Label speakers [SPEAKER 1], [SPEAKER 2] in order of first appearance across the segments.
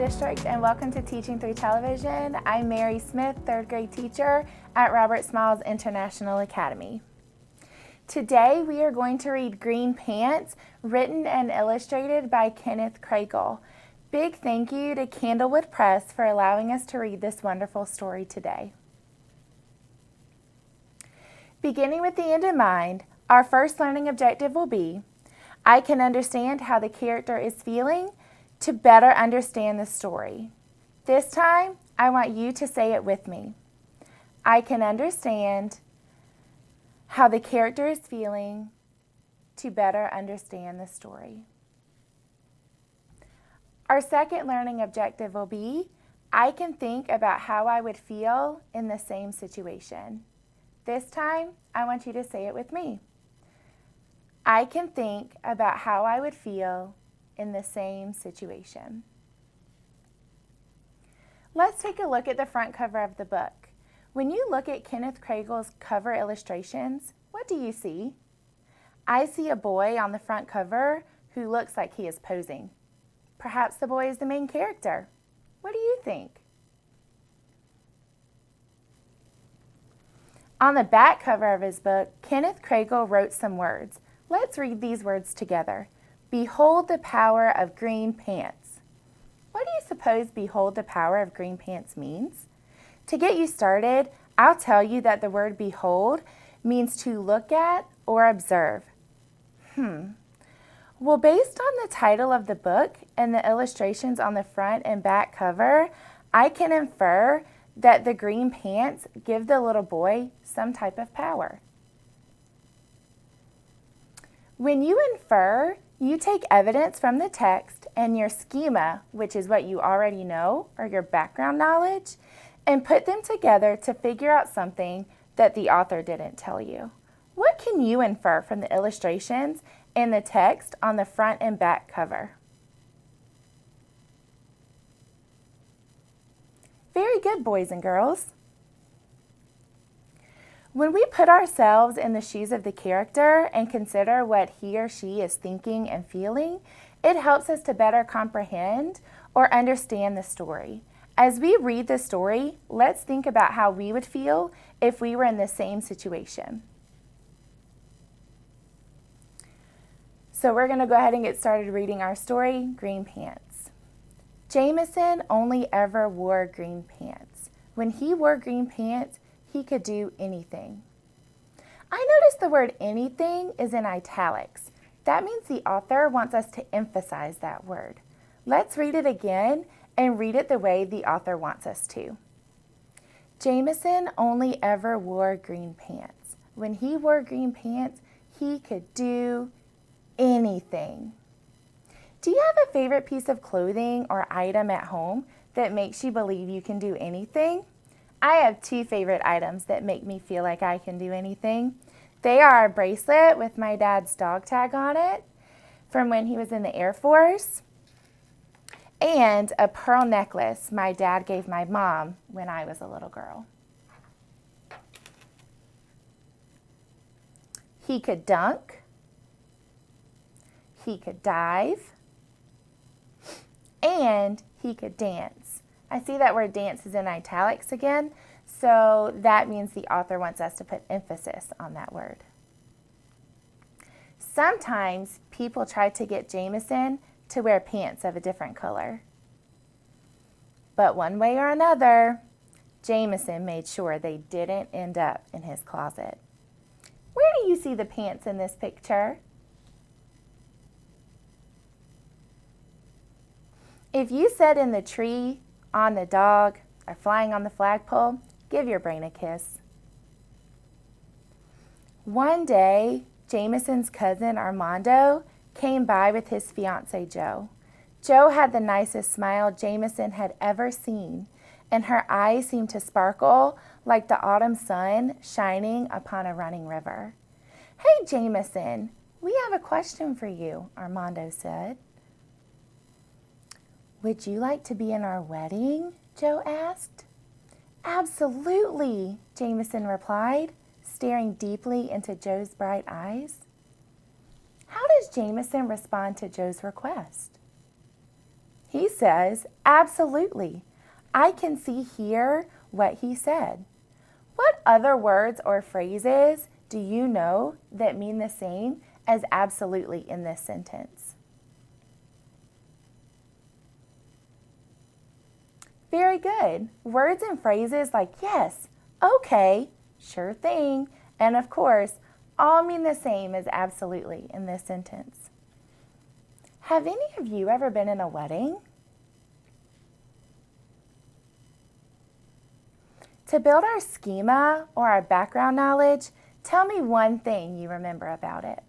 [SPEAKER 1] District, and welcome to Teaching Through Television. I'm Mary Smith, third grade teacher at Robert Smiles International Academy. Today we are going to read Green Pants, written and illustrated by Kenneth Kragle. Big thank you to Candlewood Press for allowing us to read this wonderful story today. Beginning with the end in mind, our first learning objective will be, I can understand how the character is feeling to better understand the story. This time, I want you to say it with me. I can understand how the character is feeling to better understand the story. Our second learning objective will be, I can think about how I would feel in the same situation. This time, I want you to say it with me. I can think about how I would feel in the same situation. Let's take a look at the front cover of the book. When you look at Kenneth Kragle's cover illustrations, what do you see? I see a boy on the front cover who looks like he is posing. Perhaps the boy is the main character. What do you think? On the back cover of his book, Kenneth Kragle wrote some words. Let's read these words together. Behold the power of green pants. What do you suppose behold the power of green pants means? To get you started, I'll tell you that the word behold means to look at or observe. Well, based on the title of the book and the illustrations on the front and back cover, I can infer that the green pants give the little boy some type of power. When you infer, you take evidence from the text and your schema, which is what you already know, or your background knowledge, and put them together to figure out something that the author didn't tell you. What can you infer from the illustrations and the text on the front and back cover? Very good, boys and girls. When we put ourselves in the shoes of the character and consider what he or she is thinking and feeling, it helps us to better comprehend or understand the story. As we read the story, let's think about how we would feel if we were in the same situation. So we're going to go ahead and get started reading our story, Green Pants. Jameson only ever wore green pants. When he wore green pants, he could do anything. I noticed the word anything is in italics. That means the author wants us to emphasize that word. Let's read it again and read it the way the author wants us to. Jameson only ever wore green pants. When he wore green pants, he could do anything. Do you have a favorite piece of clothing or item at home that makes you believe you can do anything? I have two favorite items that make me feel like I can do anything. They are a bracelet with my dad's dog tag on it from when he was in the Air Force, and a pearl necklace my dad gave my mom when I was a little girl. He could dunk, he could dive, and he could dance. I see that word dance is in italics again, so that means the author wants us to put emphasis on that word. Sometimes people try to get Jameson to wear pants of a different color. But one way or another, Jameson made sure they didn't end up in his closet. Where do you see the pants in this picture? If you said in the tree, on the dog, or flying on the flagpole, give your brain a kiss. One day, Jameson's cousin Armando came by with his fiancée Jo. Jo had the nicest smile Jameson had ever seen, and her eyes seemed to sparkle like the autumn sun shining upon a running river. Hey, Jameson, we have a question for you, Armando said. Would you like to be in our wedding? Jo asked. Absolutely, Jameson replied, staring deeply into Jo's bright eyes. How does Jameson respond to Jo's request? He says, absolutely. I can see here what he said. What other words or phrases do you know that mean the same as absolutely in this sentence? Very good. Words and phrases like yes, okay, sure thing, and of course, all mean the same as absolutely in this sentence. Have any of you ever been in a wedding? To build our schema or our background knowledge, tell me one thing you remember about it.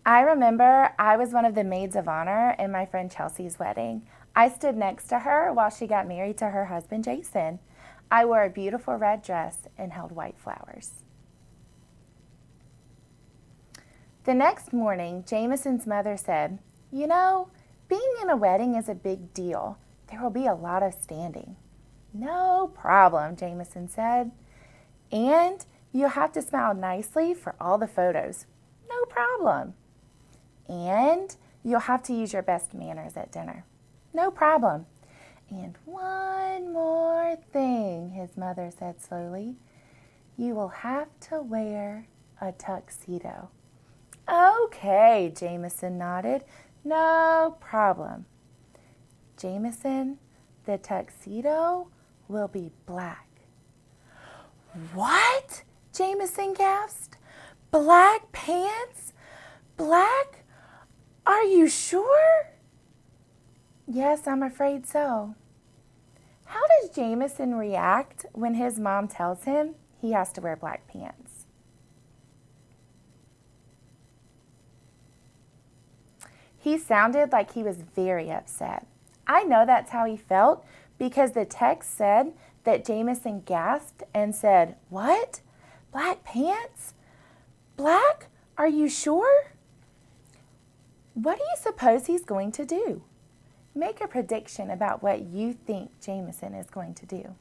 [SPEAKER 1] I remember I was one of the maids of honor in my friend Chelsea's wedding. I stood next to her while she got married to her husband, Jason. I wore a beautiful red dress and held white flowers. The next morning, Jameson's mother said, "You know, being in a wedding is a big deal. There will be a lot of standing." "No problem," Jameson said. "And you'll have to smile nicely for all the photos." "No problem." "And you'll have to use your best manners at dinner." "No problem." "And one more thing," his mother said slowly. "You will have to wear a tuxedo." "Okay," Jameson nodded. "No problem." "Jameson, the tuxedo will be black." "What?" Jameson gasped. "Black pants? Black? Are you sure?" "Yes, I'm afraid so." How does Jameson react when his mom tells him he has to wear black pants? He sounded like he was very upset. I know that's how he felt because the text said that Jameson gasped and said, "What? Black pants? Black? Are you sure?" What do you suppose he's going to do? Make a prediction about what you think Jameson is going to do.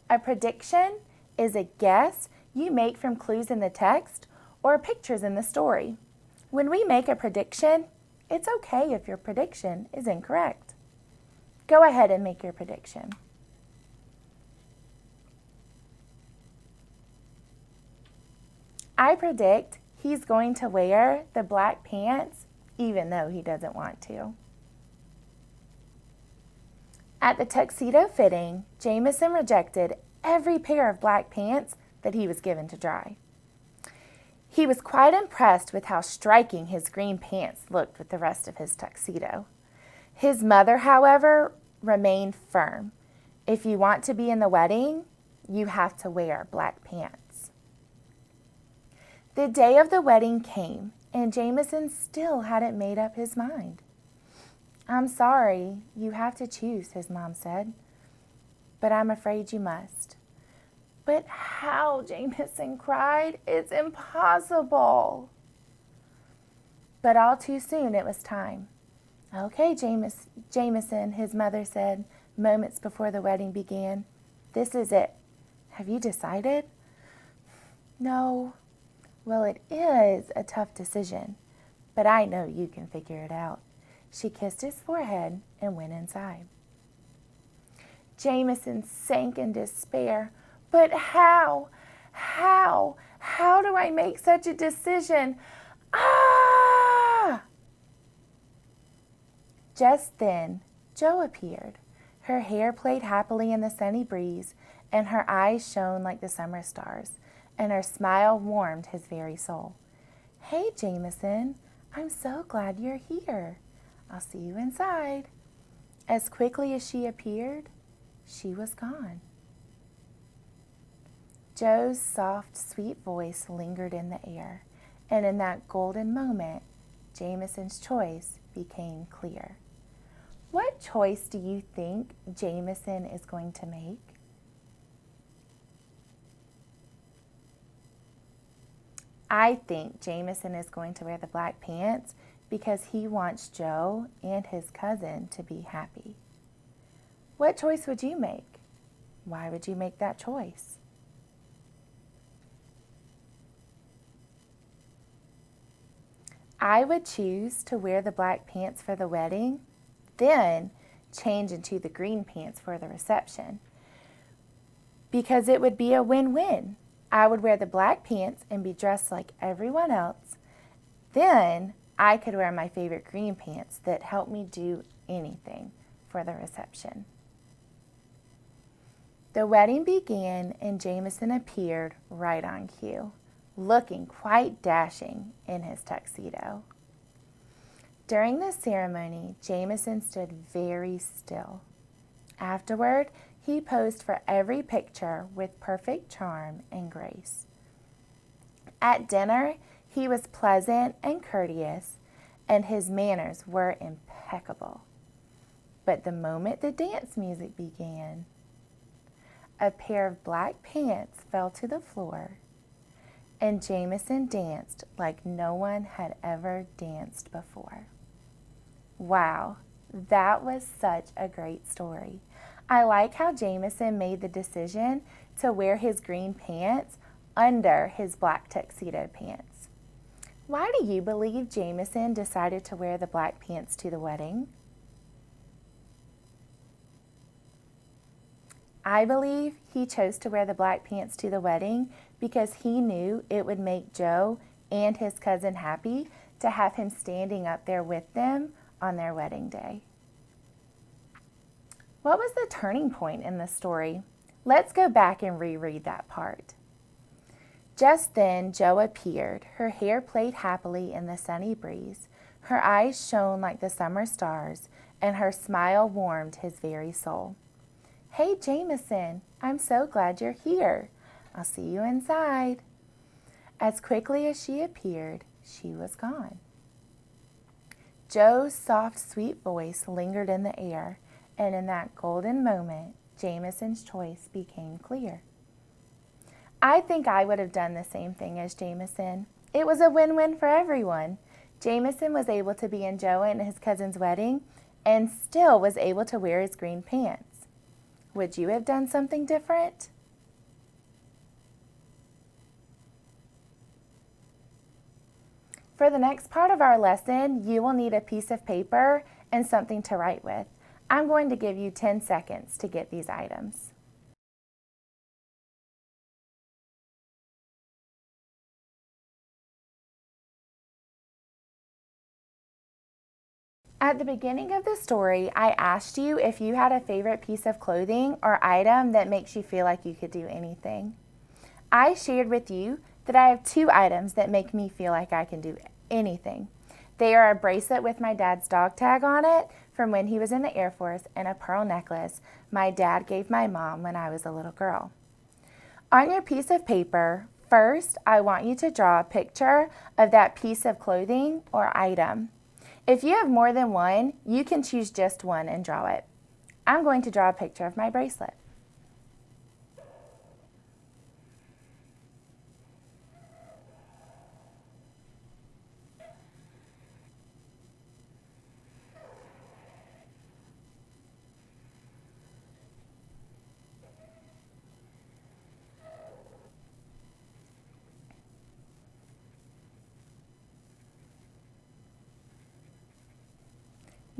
[SPEAKER 1] A prediction is a guess you make from clues in the text or pictures in the story. When we make a prediction, it's okay if your prediction is incorrect. Go ahead and make your prediction. I predict he's going to wear the black pants even though he doesn't want to. At the tuxedo fitting, Jameson rejected every pair of black pants that he was given to dry. He was quite impressed with how striking his green pants looked with the rest of his tuxedo. His mother, however, remained firm. If you want to be in the wedding, you have to wear black pants. The day of the wedding came, and Jameson still hadn't made up his mind. "I'm sorry, you have to choose," his mom said. "But I'm afraid you must." "But how?" Jameson cried. "It's impossible." But all too soon it was time. "Okay, Jameson," his mother said moments before the wedding began. "This is it. Have you decided?" "No." "Well, it is a tough decision, but I know you can figure it out." She kissed his forehead and went inside. Jameson sank in despair. "But how? How do I make such a decision? Ah!" Just then, Jo appeared. Her hair played happily in the sunny breeze, and her eyes shone like the summer stars, and her smile warmed his very soul. "Hey, Jameson, I'm so glad you're here. I'll see you inside." As quickly as she appeared, she was gone. Jo's soft, sweet voice lingered in the air, and in that golden moment, Jameson's choice became clear. What choice do you think Jameson is going to make? I think Jameson is going to wear the black pants because he wants Jo and his cousin to be happy. What choice would you make? Why would you make that choice? I would choose to wear the black pants for the wedding, then change into the green pants for the reception, because it would be a win-win. I would wear the black pants and be dressed like everyone else. Then I could wear my favorite green pants that help me do anything for the reception. The wedding began and Jameson appeared right on cue, looking quite dashing in his tuxedo. During the ceremony, Jameson stood very still. Afterward, he posed for every picture with perfect charm and grace. At dinner, he was pleasant and courteous, and his manners were impeccable. But the moment the dance music began, a pair of black pants fell to the floor, and Jameson danced like no one had ever danced before. Wow, that was such a great story. I like how Jameson made the decision to wear his green pants under his black tuxedo pants. Why do you believe Jameson decided to wear the black pants to the wedding? I believe he chose to wear the black pants to the wedding because he knew it would make Joe and his cousin happy to have him standing up there with them on their wedding day. What was the turning point in the story? Let's go back and reread that part. Just then, Joe appeared. Her hair played happily in the sunny breeze. Her eyes shone like the summer stars, and her smile warmed his very soul. "Hey, Jameson, I'm so glad you're here. I'll see you inside." As quickly as she appeared, she was gone. Joe's soft, sweet voice lingered in the air, and in that golden moment, Jameson's choice became clear. I think I would have done the same thing as Jameson. It was a win-win for everyone. Jameson was able to be in Joe and his cousin's wedding and still was able to wear his green pants. Would you have done something different? For the next part of our lesson, you will need a piece of paper and something to write with. I'm going to give you 10 seconds to get these items. At the beginning of the story, I asked you if you had a favorite piece of clothing or item that makes you feel like you could do anything. I shared with you that I have 2 items that make me feel like I can do anything. They are a bracelet with my dad's dog tag on it from when he was in the Air Force and a pearl necklace my dad gave my mom when I was a little girl. On your piece of paper, first I want you to draw a picture of that piece of clothing or item. If you have more than one, you can choose just one and draw it. I'm going to draw a picture of my bracelet.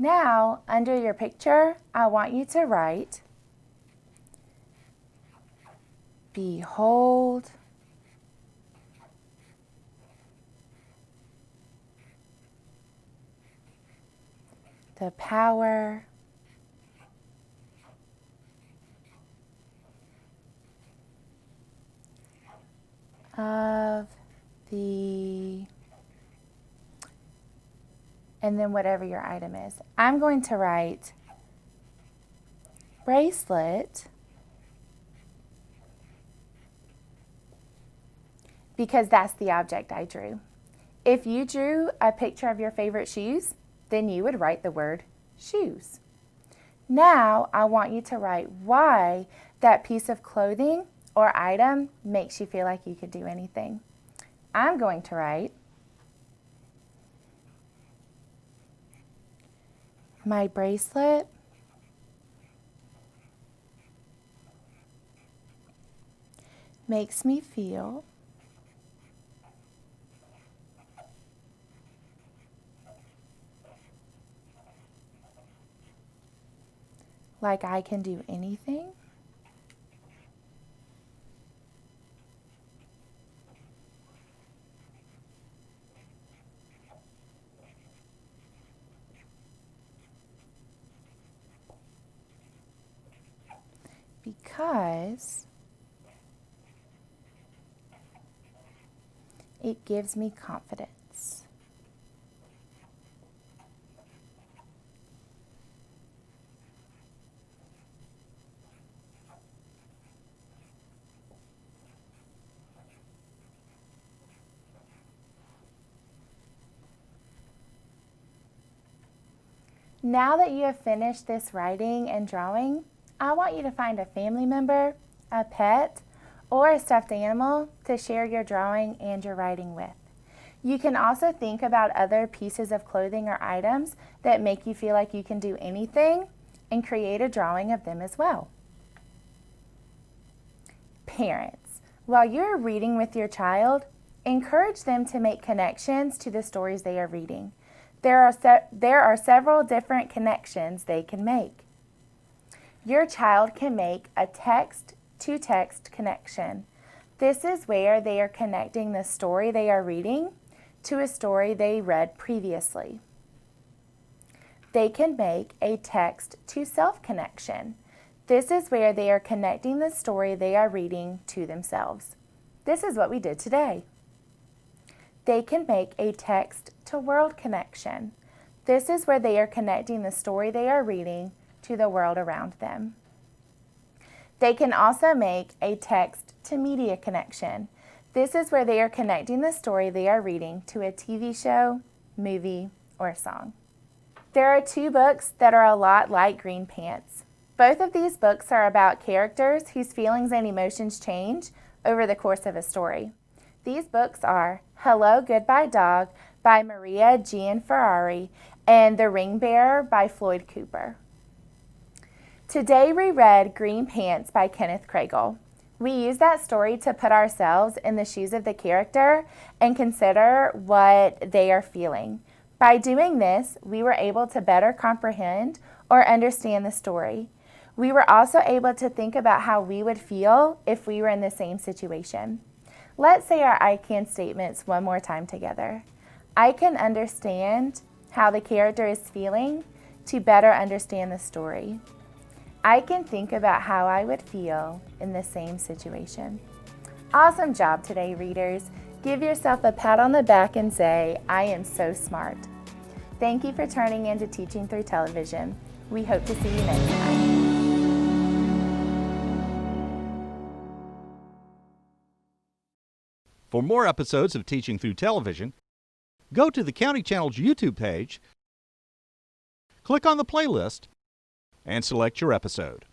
[SPEAKER 1] Now, under your picture, I want you to write, "Behold the power of the," and then whatever your item is. I'm going to write bracelet because that's the object I drew. If you drew a picture of your favorite shoes, then you would write the word shoes. Now I want you to write why that piece of clothing or item makes you feel like you could do anything. I'm going to write, "My bracelet makes me feel like I can do anything? Because it gives me confidence. Now that you have finished this writing and drawing, I want you to find a family member, a pet, or a stuffed animal to share your drawing and your writing with. You can also think about other pieces of clothing or items that make you feel like you can do anything and create a drawing of them as well. Parents, while you're reading with your child, encourage them to make connections to the stories they are reading. There are several different connections they can make. Your child can make a text-to-text connection. This is where they are connecting the story they are reading to a story they read previously. They can make a text-to-self connection. This is where they are connecting the story they are reading to themselves. This is what we did today. They can make a text-to-world connection. This is where they are connecting the story they are reading to the world around them. They can also make a text-to-media connection. This is where they are connecting the story they are reading to a TV show, movie, or song. There are two books that are a lot like Green Pants. Both of these books are about characters whose feelings and emotions change over the course of a story. These books are Hello, Goodbye Dog by Maria Gianferrari and The Ring Bearer by Floyd Cooper. Today we read Green Pants by Kenneth Kragle. We use that story to put ourselves in the shoes of the character and consider what they are feeling. By doing this, we were able to better comprehend or understand the story. We were also able to think about how we would feel if we were in the same situation. Let's say our I can statements one more time together. I can understand how the character is feeling to better understand the story. I can think about how I would feel in the same situation. Awesome job today, readers. Give yourself a pat on the back and say, I am so smart. Thank you for turning into Teaching Through Television. We hope to see you next time.
[SPEAKER 2] For more episodes of Teaching Through Television, go to the County Channel's YouTube page, click on the playlist, and select your episode.